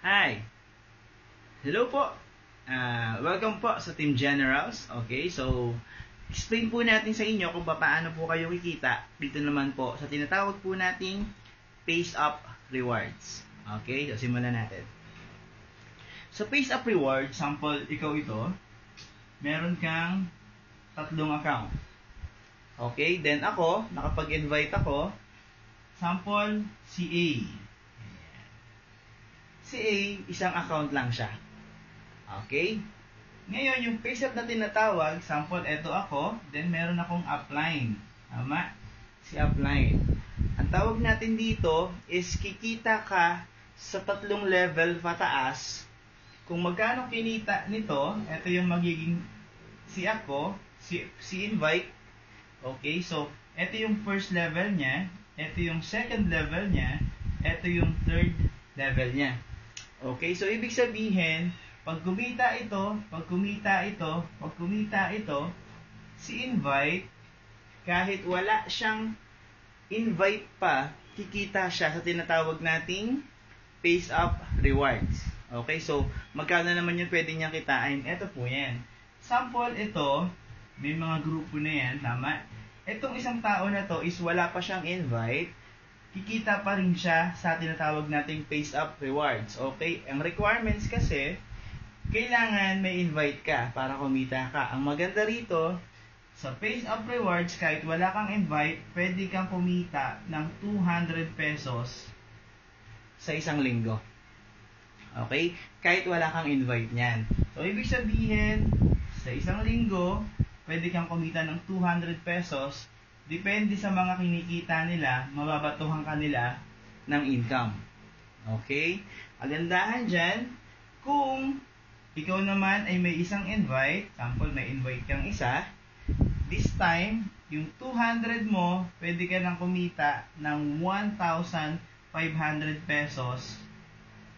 Hi! Hello po! Welcome po sa Team Generals. Okay, so explain po natin sa inyo kung paano po kayo kikita dito naman po sa tinatawag po nating Pace Up Rewards. Okay, so simulan natin. So Pace Up Rewards, sample ikaw ito, meron kang 3 account. Okay, then ako, nakapag-invite ako, sample si A. Si A, isang account lang siya. Okay? Ngayon, yung Pace Up na tinatawag, sample, eto ako, then meron akong upline. Tama? Si upline. Ang tawag natin dito is kikita ka sa 3 level pataas. Kung magkano kinita nito, eto yung magiging si ako, si invite. Okay? So, eto yung first level niya, eto yung second level niya, eto yung third level niya. Okay, so ibig sabihin, pag kumita ito, si invite, kahit wala siyang invite pa, kikita siya sa tinatawag nating Pace Up Rewards. Okay, so magkano naman yun pwede niyang kitain? Ito po yan. Sample ito, may mga grupo na yan, tama? Itong isang tao na to is wala pa siyang invite, kikita pa rin siya sa tinatawag nating Pace Up Rewards. Okay? Ang requirements kasi, kailangan may invite ka para kumita ka. Ang maganda rito, sa Pace Up Rewards, kahit wala kang invite, pwede kang kumita ng 200 pesos sa isang linggo. Okay? Kahit wala kang invite niyan. So, ibig sabihin, sa isang linggo, pwede kang kumita ng 200 pesos. Depende sa mga kinikita nila, mababatuhan kanila ng income. Okay? Agandahan dyan, kung ikaw naman ay may isang invite, sample may invite kang isa, this time, yung 200 mo, pwede ka nang kumita ng 1,500 pesos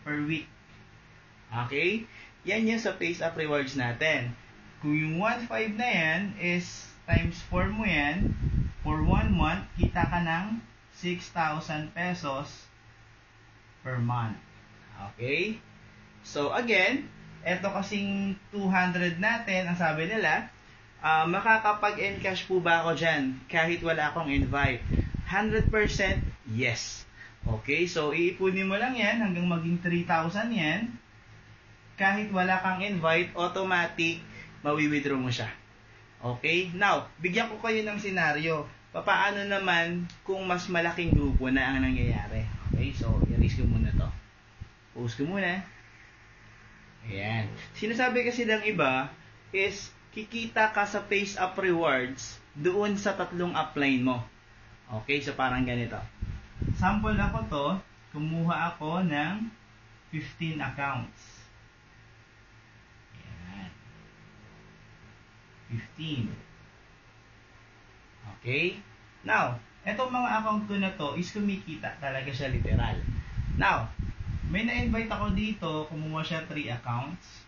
per week. Okay? Yan yung sa Pace Up Rewards natin. Kung yung 1,500 na yan is times 4 mo yan, for 1 month, kita ka ng 6,000 pesos per month. Okay? So, again, eto kasing 200 natin, ang sabi nila, makakapag-encash po ba ako dyan kahit wala akong invite? 100% yes. Okay? So, iipunin mo lang yan hanggang maging 3,000 yan. Kahit wala kang invite, automatic, mawi-withdraw mo siya. Okay? Now, bigyan ko kayo ng senaryo. Paano naman kung mas malaking grupo na ang nangyayari? Okay, so i-erase ko muna to. Post ko muna. Ayan. Sinasabi kasi ng iba is kikita ka sa Pace Up Rewards doon sa 3 upline mo. Okay, so parang ganito. Sample ako to, kumuha ako ng 15 accounts. Ayan. 15. Okay? Now, etong mga account ko na to is kumikita talaga siya literal. Now, may na-invite ako dito, kumuha siya 3 accounts.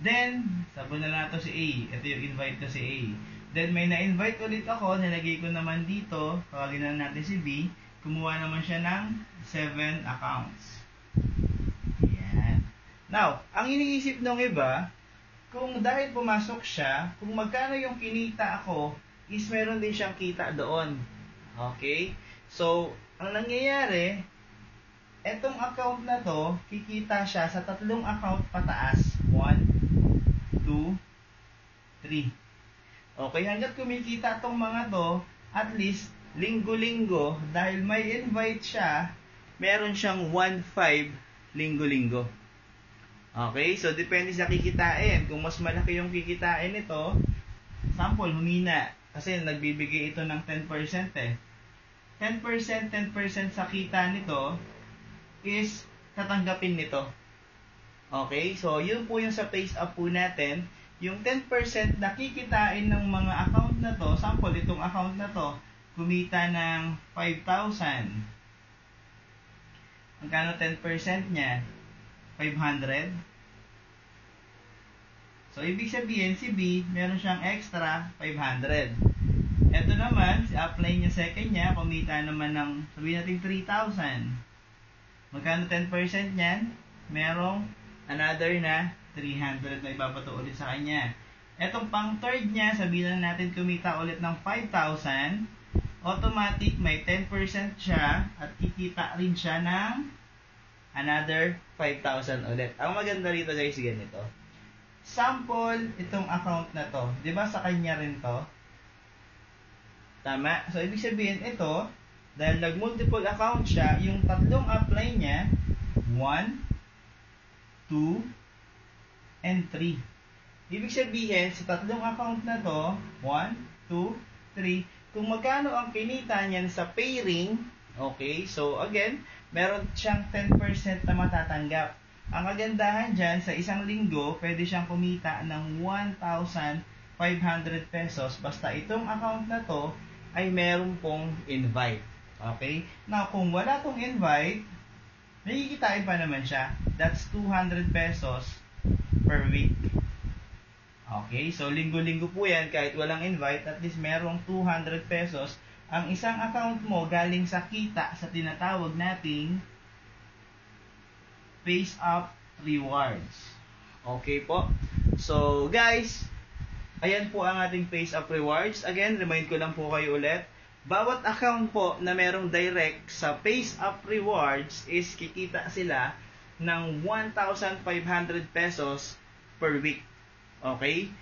Then, sabi na lang ito si A. Ito yung invite ko si A. Then, may na-invite ulit ako, nilagay ko naman dito, kawaginan natin si B, kumuha naman siya ng 7 accounts. Ayan. Now, ang iniisip ng iba, kung dahil pumasok siya, kung magkano yung kinita ako, is meron din siyang kita doon. Okay? So, ang nangyayari, etong account na to, kikita siya sa 3 account pataas. 1, 2, 3. Okay, hanggat kumikita tong mga to, at least, linggo-linggo, dahil may invite siya, meron siyang 1,500 linggo-linggo. Okay, so depende sa kikitain. Kung mas malaki yung kikitain nito, sample, humina. Kasi nagbibigay ito ng 10% eh. 10% sa kita nito is tatanggapin nito. Okay? So, yun po yung sa Pace Up po natin. Yung 10% na kikitain ng mga account na to, sample, itong account na to, kumita ng 5,000. Magkano 10% niya? 500. So, ibig sabihin, si B, meron siyang extra 500. Ito naman, si upline niya second niya, kumita naman ng, sabihin natin 3,000. Magkano 10% niyan? merong another na 300 na ibabato ulit sa kanya. Etong pang third niya, sabihin na natin kumita ulit ng 5,000. Automatic may 10% siya at kikita rin siya ng another 5,000 ulit. Ang maganda rito guys, ganito. Sample itong account na to. 'Di ba sa kanya rin to? Tama? So ibig sabihin ito, dahil nag-multiple account siya, yung tatlong upline niya, 1, 2, and 3. Ibig sabihin, sa tatlong account na to, 1, 2, 3, kung magkano ang kinita niyan sa pairing, okay, so again, meron siyang 10% na matatanggap. Ang kagandahan dyan, sa isang linggo, pwede siyang kumita ng 1,500 pesos basta itong account na to ay meron pong invite. Okay? Now, kung wala tong invite, nakikitain pa naman siya. That's 200 pesos per week. Okay? So, linggo-linggo po yan, kahit walang invite, at least merong 200 pesos. Ang isang account mo galing sa kita sa tinatawag nating Face Up Rewards. Okay po? So, guys, ayan po ang ating Face Up Rewards. Again, remind ko lang po kayo ulit. Bawat account po na merong direct sa Face Up Rewards is kikita sila ng 1,500 pesos per week. Okay?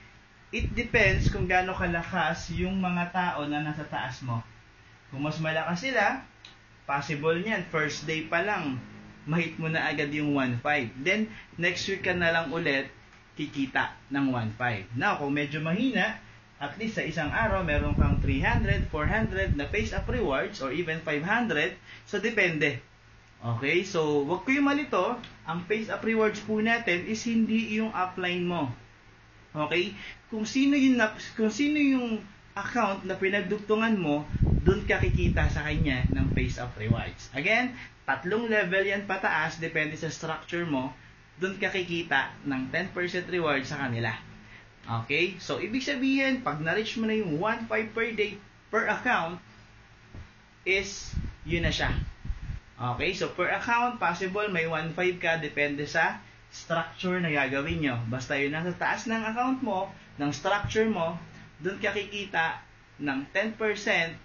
It depends kung gaano kalakas yung mga tao na nasa taas mo. Kung mas malakas sila, possible niyan, first day pa lang, mahit mo na agad yung 1,500. Then, next week ka na lang ulit kikita ng 1,500. Now, kung medyo mahina, at least sa isang araw, meron kang 300, 400 na Face Up Rewards or even 500. So, depende. Okay? So, wag ko yung malito. Ang Face Up Rewards po natin is hindi yung upline mo. Okay? Kung sino yung account na pinagdugtungan mo, doon ka kikita sa kanya ng Face Up Rewards. Again, 3 level yan pataas, depende sa structure mo, doon ka kikita ng 10% reward sa kanila. Okay? So, ibig sabihin, pag na-reach mo na yung 1,500 per day per account, is yun na siya. Okay? So, per account, possible may 1,500 ka, depende sa structure na gagawin nyo. Basta yun nasa taas ng account mo, ng structure mo, doon ka kikita ng 10%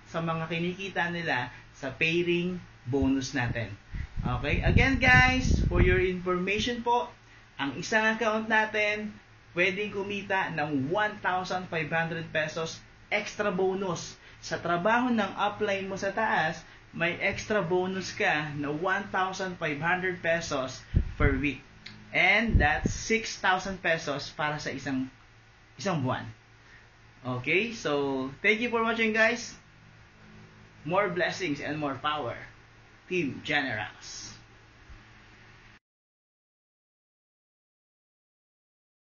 sa mga kinikita nila sa pairing bonus natin. Okay? Again guys, for your information po, ang isang account natin, pwedeng kumita ng 1,500 pesos extra bonus. Sa trabaho ng upline mo sa taas, may extra bonus ka na 1,500 pesos per week. And that's 6,000 pesos para sa isang buwan. Okay, so thank you for watching guys. More blessings and more power. Team Generals.